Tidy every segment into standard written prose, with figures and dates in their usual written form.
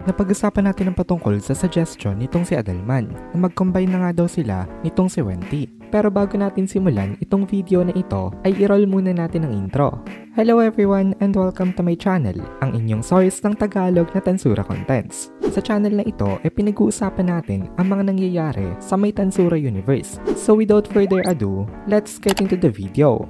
napag-usapan natin ang patungkol sa suggestion nitong si Adalman na mag-combine na nga daw sila nitong si Wenty. Pero bago natin simulan itong video na ito ay i-roll muna natin ang intro. Hello everyone and welcome to my channel, ang inyong source ng Tagalog na Tansura Contents. Sa channel na ito ay pinag-uusapan natin ang mga nangyayari sa may Tansura universe. So without further ado, let's get into the video.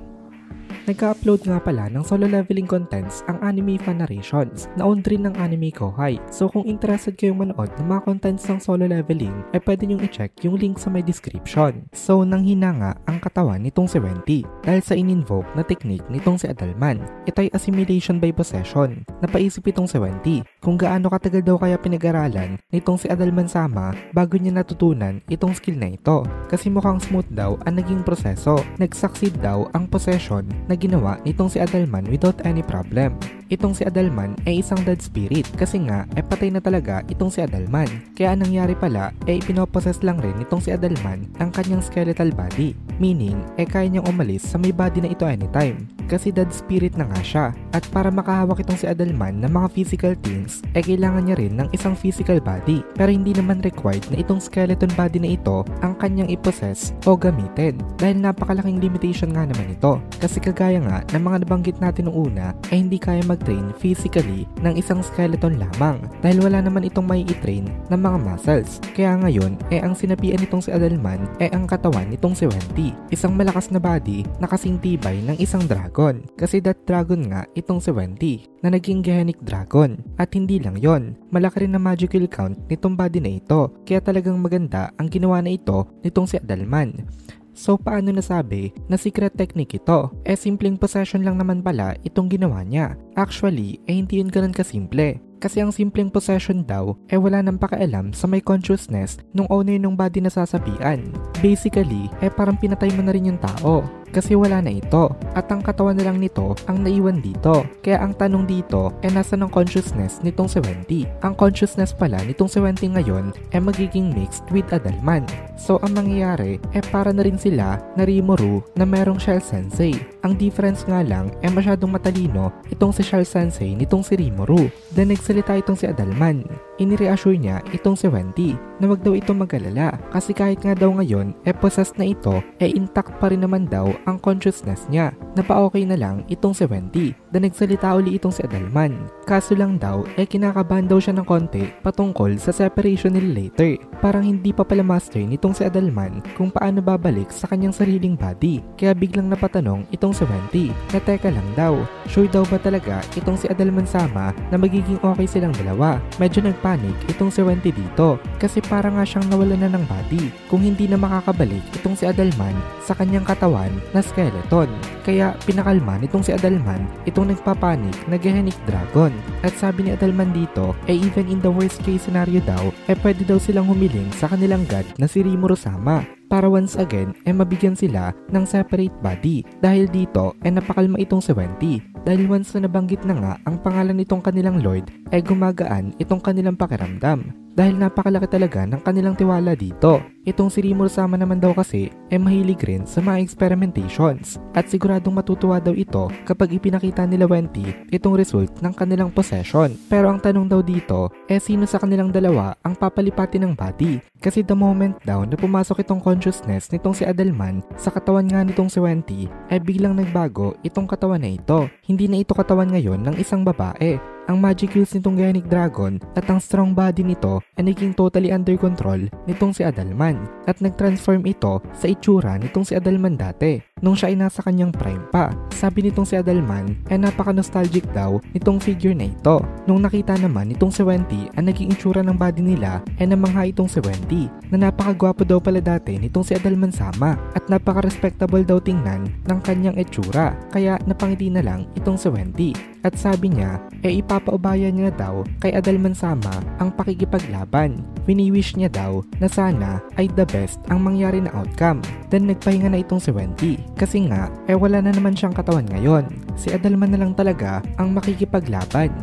Nagka-upload nga pala ng solo leveling contents ang Anime Fan Narrations na owned rin ng Anime Kohai. So kung interested kayong manood ng mga contents ng solo leveling ay pwede nyong i-check yung link sa my description. So nanghina nga ang katawan nitong si Wenty dahil sa in-invoke na technique nitong si Adalman. Ito ay assimilation by possession. Napaisip itong si Wenty kung gaano katagal daw kaya pinag-aralan nitong si Adalman sama bago niya natutunan itong skill na ito. Kasi mukhang smooth daw ang naging proseso. Nag-succeed daw ang possession na ginawa nitong si Adalman without any problem. Itong si Adalman ay isang dead spirit kasi nga ay patay na talaga itong si Adalman. Kaya nangyari pala ay pinopossess lang rin itong si Adalman ang kanyang skeletal body. Meaning ay kaya niyang umalis sa may body na ito anytime. Kasi dead spirit na nga siya. At para makahawak itong si Adalman ng mga physical things ay kailangan niya rin ng isang physical body. Pero hindi naman required na itong skeleton body na ito ang kanyang i-possess o gamitin. Dahil napakalaking limitation nga naman ito. Kasi kagaya nga ng mga nabanggit natin noong una ay hindi kaya mag-train physically ng isang skeleton lamang. Dahil wala naman itong may i-train ng mga muscles. Kaya ngayon ay ang sinapian nitong si Adalman ay ang katawan nitong si Wenty. Isang malakas na body na kasing tibay ng isang dragon. Kasi that dragon nga itong si Wenty na naging Gehennic Dragon. At hindi lang yon, malaki rin na magical count nitong body na ito. Kaya talagang maganda ang ginawa na ito nitong si Adalman. So paano nasabi na secret technique ito? Simpleng possession lang naman pala itong ginawa niya. Actually, hindi yun ganun kasimple. Kasi ang simpleng possession daw ay wala nang pakialam sa may consciousness nung owner ng body na sasapian. Basically, parang pinatay mo na rin yung tao. Kasi wala na ito at ang katawan na lang nito ang naiwan dito. Kaya ang tanong dito ay nasa ng consciousness nitong si Wenty. Ang consciousness pala nitong si Wenty ngayon ay magiging mixed with Adalman. So ang mangyayari ay para na rin sila na Rimuru na merong Shell Sensei. Ang difference nga lang ay masyadong matalino itong si Shell Sensei nitong si Rimuru. Then nagsalita itong si Adalman. Inireassure niya itong si Wenty na wag daw ito mag-alala kasi kahit nga daw ngayon possessed na ito intact pa rin naman daw ang consciousness niya. Napa-okay na lang itong si Wenty. Dan nagsalita uli itong si Adalman. Kaso lang daw kinakabahan daw siya ng konti patungkol sa separation nila later. Parang hindi pa pala master nitong si Adalman kung paano babalik sa kanyang sariling body. Kaya biglang napatanong itong si Wenty na teka lang daw, sure daw ba talaga itong si Adalman sama na magiging okay silang dalawa? Medyo nagpanik itong si Wenty dito kasi para nga siyang nawala na ng body kung hindi na makakabalik itong si Adalman sa kanyang katawan na skeleton. Kaya pinakalma nitong si Adalman itong nagpapanik na Gehennic Dragon. At sabi ni Adalman dito even in the worst case scenario daw pwede daw silang humiling sa kanilang god na si Rimuru sama para once again mabigyan sila ng separate body. Dahil dito napakalma itong si Wenty dahil once na nabanggit na nga ang pangalan nitong kanilang lord gumagaan itong kanilang pakiramdam. Dahil napakalaki talaga ng kanilang tiwala dito. Itong si Rimuru sama naman daw kasi mahilig rin sa mga experimentations at siguradong matutuwa daw ito kapag ipinakita nila Wenty itong result ng kanilang possession. Pero ang tanong daw dito sino sa kanilang dalawa ang papalipati ng body? Kasi the moment daw na pumasok itong consciousness nitong si Adalman sa katawan nga nitong si Wenty biglang nagbago itong katawan na ito. Hindi na ito katawan ngayon ng isang babae. Ang magic skills nitong Gehennic Dragon at ang strong body nito naging totally under control nitong si Adalman at nag-transform ito sa itsura nitong si Adalman dati nung siya ay nasa kanyang prime pa. Sabi nitong si Adalman napaka-nostalgic daw nitong figure na ito. Nung nakita naman nitong si Wenty ang naging itsura ng body nila namangha itong si Wenty na napakagwapo daw pala dati nitong si Adalman sama at napaka-respectable daw tingnan ng kanyang itsura. Kaya napangiti na lang itong si Wenty. At sabi niya ipapaubaya niya daw kay Adalman sama ang pakikipaglaban. Wini-wish niya daw na sana ay the best ang mangyari na outcome. Then nagpahinga na itong si Wenty kasi nga wala na naman siyang katawan ngayon. Si Adalman na lang talaga ang makikipaglaban.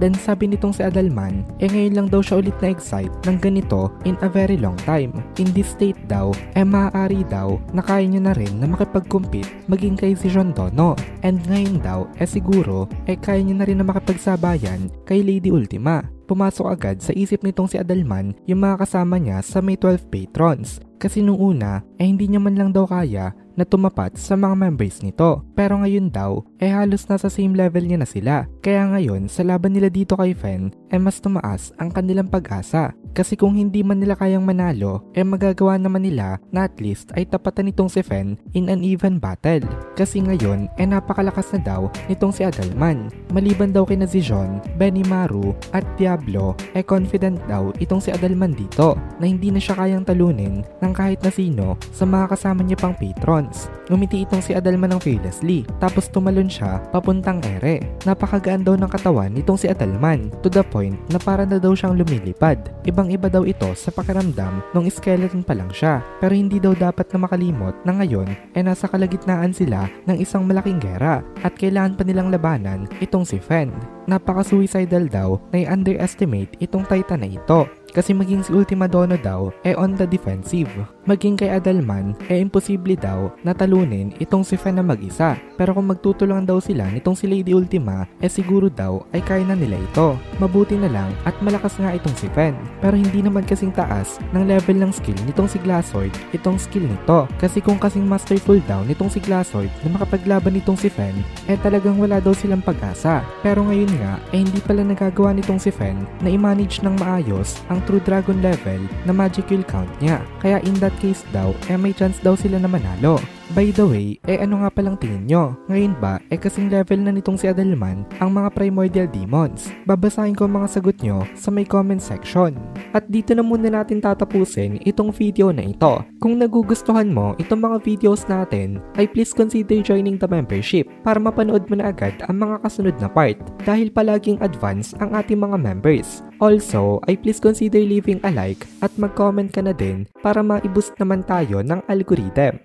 Then sabi nitong si Adalman, ngayon lang daw siya ulit na-excite ng ganito in a very long time. In this state daw, maaari daw na kaya niya na rin na makipag-compete maging kay si Shondono. And ngayon daw, siguro, kaya niya na rin na makipagsabayan kay Lady Ultima. pumasok agad sa isip nitong si Adalman yung mga kasama niya sa May 12 patrons. Kasi nung una, hindi niya man lang daw kaya na tumapat sa mga members nito. Pero ngayon daw, halos nasa same level niya na sila. Kaya ngayon, sa laban nila dito kay Fen, mas tumaas ang kanilang pag-asa. Kasi kung hindi man nila kayang manalo, magagawa naman nila na at least ay tapatan nitong si Fen in an even battle. Kasi ngayon, napakalakas na daw nitong si Adalman. Maliban daw kina Zijon, Benimaru at Diablo, confident daw itong si Adalman dito na hindi na siya kayang talunin ng kahit na sino sa mga kasama niya pang patrons. Ngumiti itong si Adalman ng fearlessly, tapos tumalon siya papuntang ere. Napakagaan daw ng katawan nitong si Adalman, to the point na para na daw siyang lumilipad. Ibang-iba daw ito sa pakiramdam nung skeleton pa lang siya. Pero hindi daw dapat na makalimot na ngayon nasa kalagitnaan sila ng isang malaking gera at kailangan pa nilang labanan itong si Fen. Napaka-suicidal daw na i-underestimate itong Titan na ito. Kasi maging si Ultima Dono daw on the defensive. Maging kay Adalman imposible daw na talunin itong si Fen na mag-isa. Pero kung magtutulungan daw sila nitong si Lady Ultima siguro daw ay kaya na nila ito. Mabuti na lang at malakas nga itong si Fen. Pero hindi naman kasing taas ng level ng skill nitong si Glassword itong skill nito. Kasi kung kasing masterful daw nitong si Glassword na makapaglaban nitong si Fen talagang wala daw silang pag-asa. Pero ngayon nga hindi pala nagagawa nitong si Fen na i-manage ng maayos ang true dragon level na magic kill count niya. Kaya in that case daw, may chance daw sila na manalo. By the way, ano nga palang tingin nyo? Ngayon ba, kasing level na nitong si Adalman ang mga primordial demons? Babasahin ko ang mga sagot nyo sa may comment section. At dito na muna natin tatapusin itong video na ito. Kung nagugustuhan mo itong mga videos natin, ay please consider joining the membership para mapanood mo na agad ang mga kasunod na part dahil palaging advance ang ating mga members. Also, ay please consider leaving a like at mag-comment ka na din para ma-boost naman tayo ng algorithm.